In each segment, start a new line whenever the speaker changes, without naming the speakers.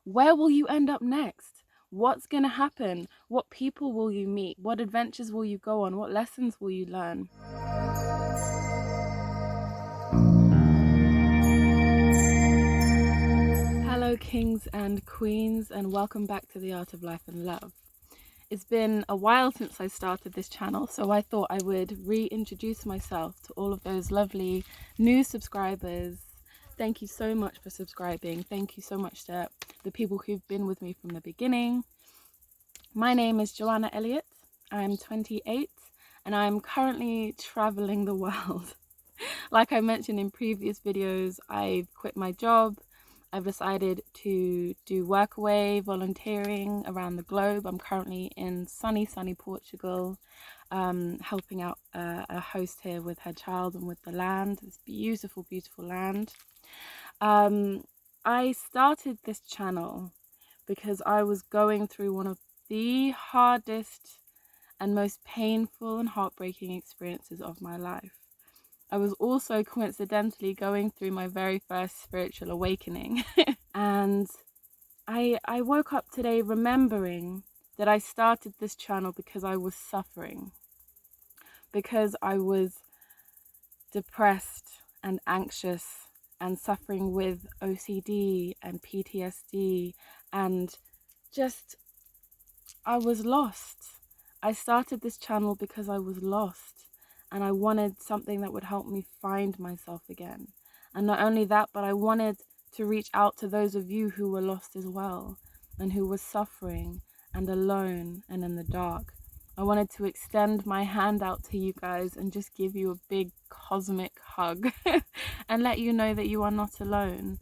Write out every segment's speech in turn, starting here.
Where will you end up next? What's going to happen? What people will you meet? What adventures will you go on? What lessons will you learn? Hello, kings and queens, and welcome back to the Art of Life and Love. It's been a while since I started this channel, so I thought I would reintroduce myself to all of those lovely new subscribers. Thank you so much for subscribing. Thank you so much to the people who've been with me from the beginning. My name is Joanna Elliott. I'm 28 and I'm currently traveling the world. Like I mentioned in previous videos, I've quit my job. I've decided to do workaway volunteering around the globe. I'm currently in sunny Portugal, helping out a host here with her child and with the land. It's beautiful, beautiful land. I started this channel because I was going through one of the hardest and most painful and heartbreaking experiences of my life. I was also coincidentally going through my very first spiritual awakening. And I woke up today remembering that I started this channel because I was suffering, because I was depressed and anxious and suffering with OCD and PTSD, and just I was lost. I started this channel because I was lost and I wanted something that would help me find myself again. And not only that, but I wanted to reach out to those of you who were lost as well and who were suffering and alone and in the dark. I wanted to extend my hand out to you guys and just give you a big cosmic hug and let you know that you are not alone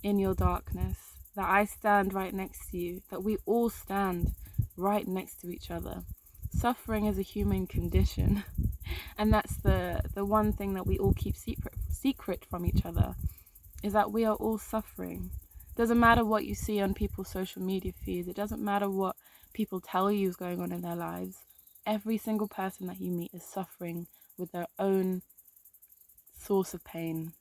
in your darkness, that I stand right next to you, that we all stand right next to each other. Suffering is a human condition, and that's the one thing that we all keep secret from each other, is that we are all suffering. Doesn't matter what you see on people's social media feeds, it doesn't matter what people tell you is going on in their lives. Every single person that you meet is suffering with their own source of pain,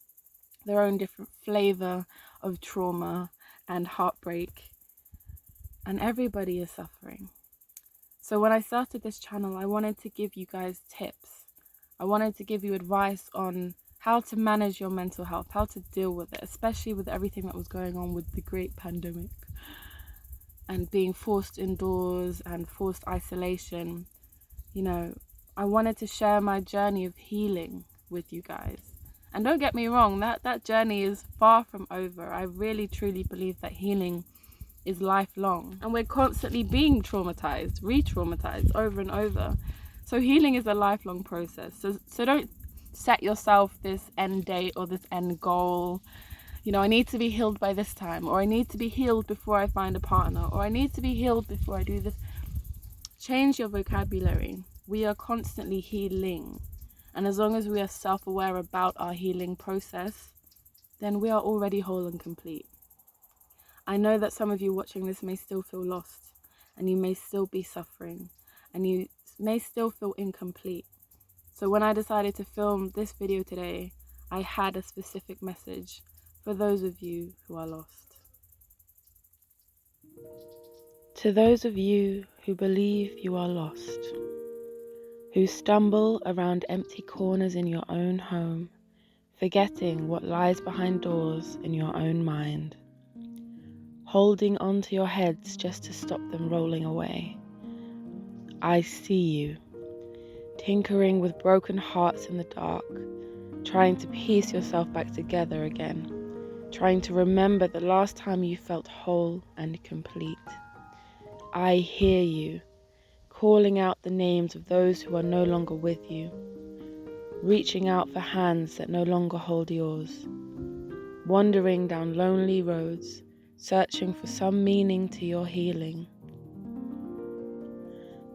their own different flavor of trauma and heartbreak, and everybody is suffering. So when I started this channel, I wanted to give you guys tips. I wanted to give you advice on how to manage your mental health, how to deal with it, especially with everything that was going on with the great pandemic and being forced indoors and forced isolation. You know, I wanted to share my journey of healing with you guys. And don't get me wrong, that journey is far from over. I really truly believe that healing is lifelong, and we're constantly being traumatized, re-traumatized over and over. So healing is a lifelong process. So don't set yourself this end date or this end goal. You know, I need to be healed by this time, or I need to be healed before I find a partner, or I need to be healed before I do this. Change your vocabulary. We are constantly healing, and as long as we are self-aware about our healing process, then we are already whole and complete. I know that some of you watching this may still feel lost, and you may still be suffering, and you may still feel incomplete. So when I decided to film this video today, I had a specific message for those of you who are lost. To those of you who believe you are lost, who stumble around empty corners in your own home, forgetting what lies behind doors in your own mind, holding on to your heads just to stop them rolling away. I see you, tinkering with broken hearts in the dark, trying to piece yourself back together again, trying to remember the last time you felt whole and complete. I hear you, calling out the names of those who are no longer with you, reaching out for hands that no longer hold yours, wandering down lonely roads, searching for some meaning to your healing.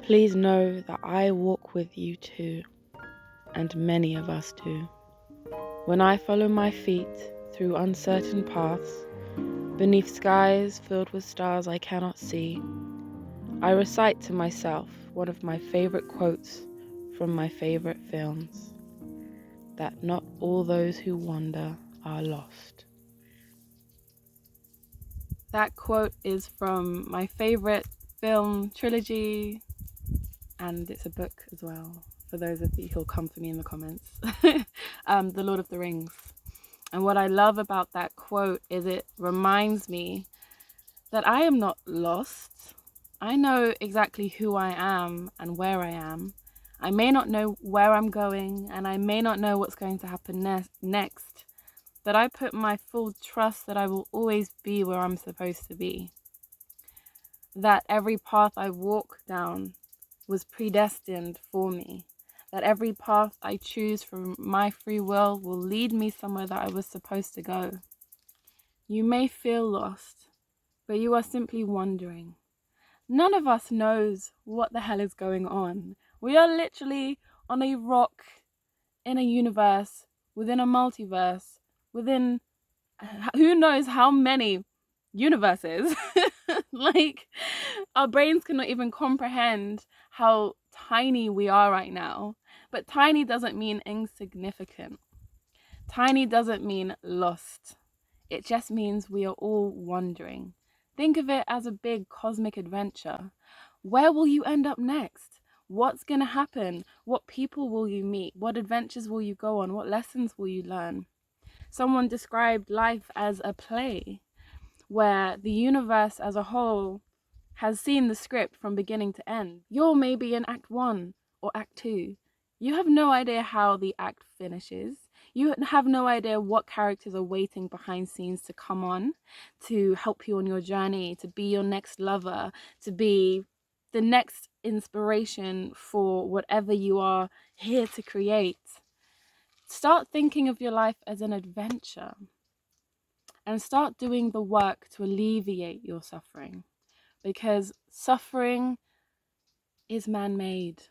Please know that I walk with you too, and many of us do. When I follow my feet through uncertain paths, beneath skies filled with stars I cannot see, I recite to myself one of my favorite quotes from my favorite films, that not all those who wander are lost. That quote is from my favorite film trilogy, and it's a book as well, for those of you who'll come for me in the comments. The Lord of the Rings. And what I love about that quote is it reminds me that I am not lost. I know exactly who I am and where I am. I may not know where I'm going, and I may not know what's going to happen next, but I put my full trust that I will always be where I'm supposed to be. That every path I walk down was predestined for me. That every path I choose from my free will lead me somewhere that I was supposed to go. You may feel lost, but you are simply wandering. None of us knows what the hell is going on. We are literally on a rock in a universe, within a multiverse, within who knows how many universes. Like, our brains cannot even comprehend how tiny we are right now. But tiny doesn't mean insignificant. Tiny doesn't mean lost. It just means we are all wandering. Think of it as a big cosmic adventure. Where will you end up next? What's going to happen? What people will you meet? What adventures will you go on? What lessons will you learn? Someone described life as a play where the universe as a whole has seen the script from beginning to end. You're maybe in act 1 or act 2. You have no idea how the act finishes. You have no idea what characters are waiting behind scenes to come on, to help you on your journey, to be your next lover, to be the next inspiration for whatever you are here to create. Start thinking of your life as an adventure and start doing the work to alleviate your suffering, because suffering is man-made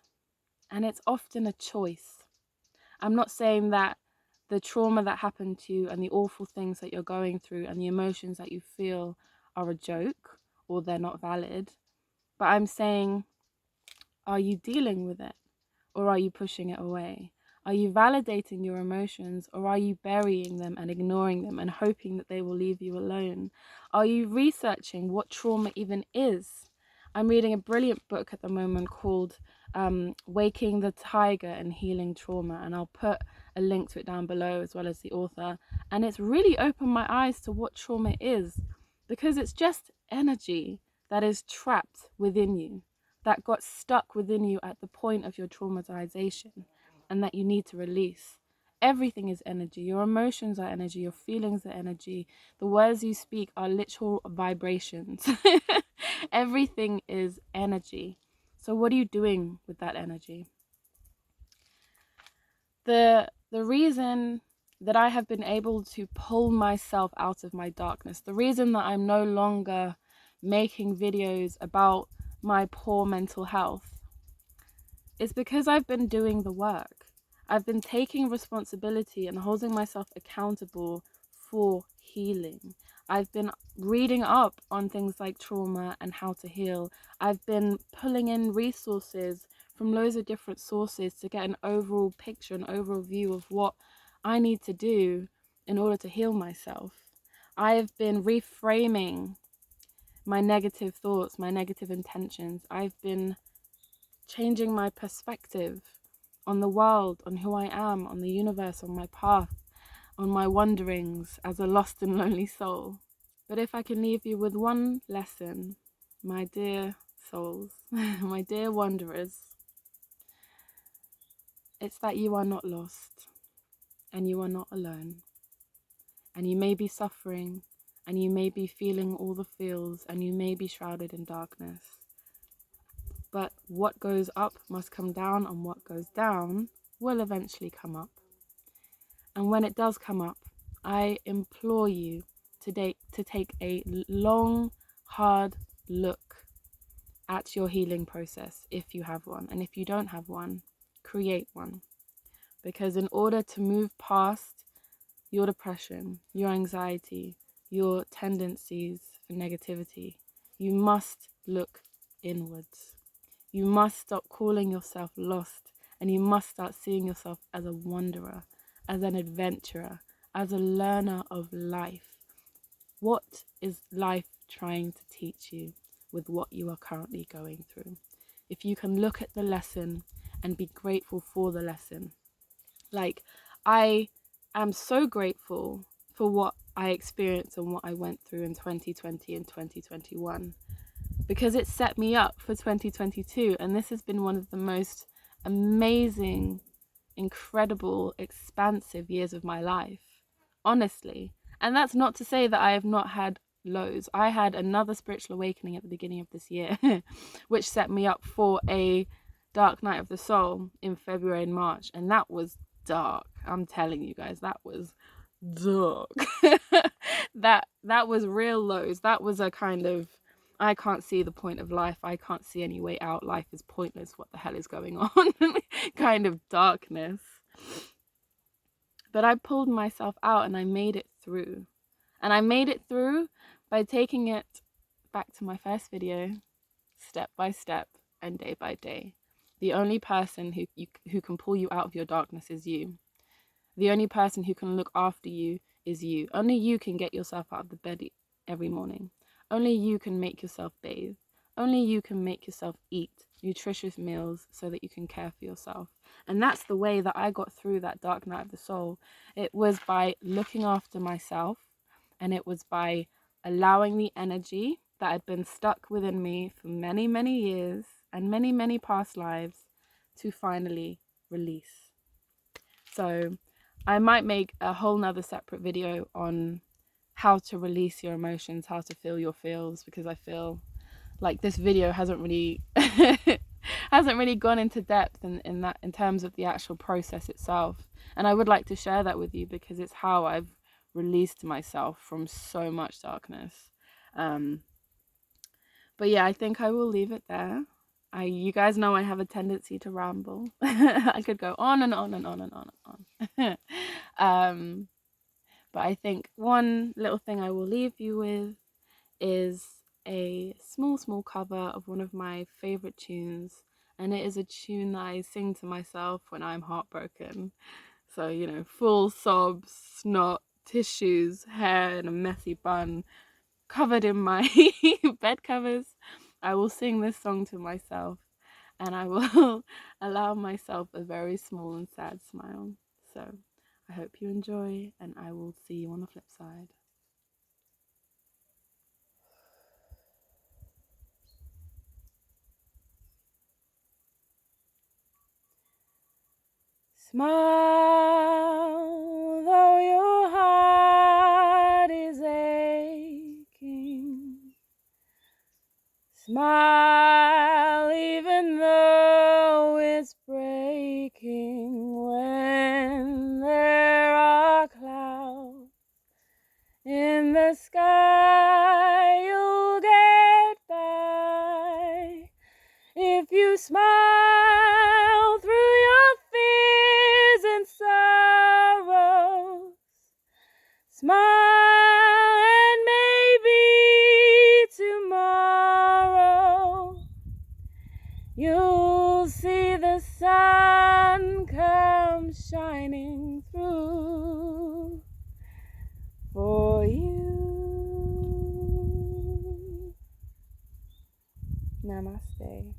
and it's often a choice. I'm not saying that the trauma that happened to you and the awful things that you're going through and the emotions that you feel are a joke or they're not valid, but I'm saying, are you dealing with it or are you pushing it away? Are you validating your emotions or are you burying them and ignoring them and hoping that they will leave you alone? Are you researching what trauma even is? I'm reading a brilliant book at the moment called Waking the Tiger and Healing Trauma, and I'll put a link to it down below as well as the author. And it's really opened my eyes to what trauma is, because it's just energy that is trapped within you, that got stuck within you at the point of your traumatization and that you need to release. Everything is energy. Your emotions are energy. Your feelings are energy. The words you speak are literal vibrations. Everything is energy. So what are you doing with that energy? The reason that I have been able to pull myself out of my darkness, the reason that I'm no longer making videos about my poor mental health, is because I've been doing the work. I've been taking responsibility and holding myself accountable for healing. I've been reading up on things like trauma and how to heal. I've been pulling in resources from loads of different sources to get an overall picture, an overall view of what I need to do in order to heal myself. I've been reframing my negative thoughts, my negative intentions. I've been changing my perspective on the world, on who I am, on the universe, on my path, on my wanderings as a lost and lonely soul. But if I can leave you with one lesson, my dear souls, my dear wanderers, it's that you are not lost and you are not alone. And you may be suffering and you may be feeling all the feels and you may be shrouded in darkness. But what goes up must come down, and what goes down will eventually come up. And when it does come up, I implore you to take a long, hard look at your healing process if you have one. And if you don't have one, create one. Because in order to move past your depression, your anxiety, your tendencies for negativity, you must look inwards. You must stop calling yourself lost, and you must start seeing yourself as a wanderer, as an adventurer, as a learner of life. What is life trying to teach you with what you are currently going through. If you can look at the lesson and be grateful for the lesson. Like, I am so grateful for what I experienced and what I went through in 2020 and 2021, because it set me up for 2022. And this has been one of the most amazing, incredible, expansive years of my life, honestly. And that's not to say that I have not had lows. I had another spiritual awakening at the beginning of this year, which set me up for a dark night of the soul in February and March. And that was dark. I'm telling you guys, that was dark. that was real lows. That was a kind of, I can't see the point of life. I can't see any way out. Life is pointless. What the hell is going on? Kind of darkness. But I pulled myself out and I made it through. And I made it through by taking it back to my first video, step by step and day by day. The only person who can pull you out of your darkness is you. The only person who can look after you is you. Only you can get yourself out of the bed every morning. Only you can make yourself bathe. Only you can make yourself eat nutritious meals so that you can care for yourself. And that's the way that I got through that dark night of the soul. It was by looking after myself, and it was by allowing the energy that had been stuck within me for many, many years and many, many past lives to finally release. So I might make a whole nother separate video on how to release your emotions, how to feel your feels, because I feel like this video hasn't really gone into depth in terms of the actual process itself. And I would like to share that with you because it's how I've released myself from so much darkness. But yeah, I think I will leave it there. You guys know I have a tendency to ramble. I could go on and on and on and on and on. But I think one little thing I will leave you with is a small cover of one of my favorite tunes. And it is a tune that I sing to myself when I'm heartbroken. So, you know, full sobs, snot, tissues, hair in a messy bun, covered in my bed covers. I will sing this song to myself, and I will allow myself a very small and sad smile. So I hope you enjoy, and I will see you on the flip side. Smile, though your heart is aching. Smile, even though it's breaking. When there are clouds in the sky, you'll get by. If you smile through your fears and sorrows, smile, and maybe tomorrow you'll see the sun come shining through for you. Namaste.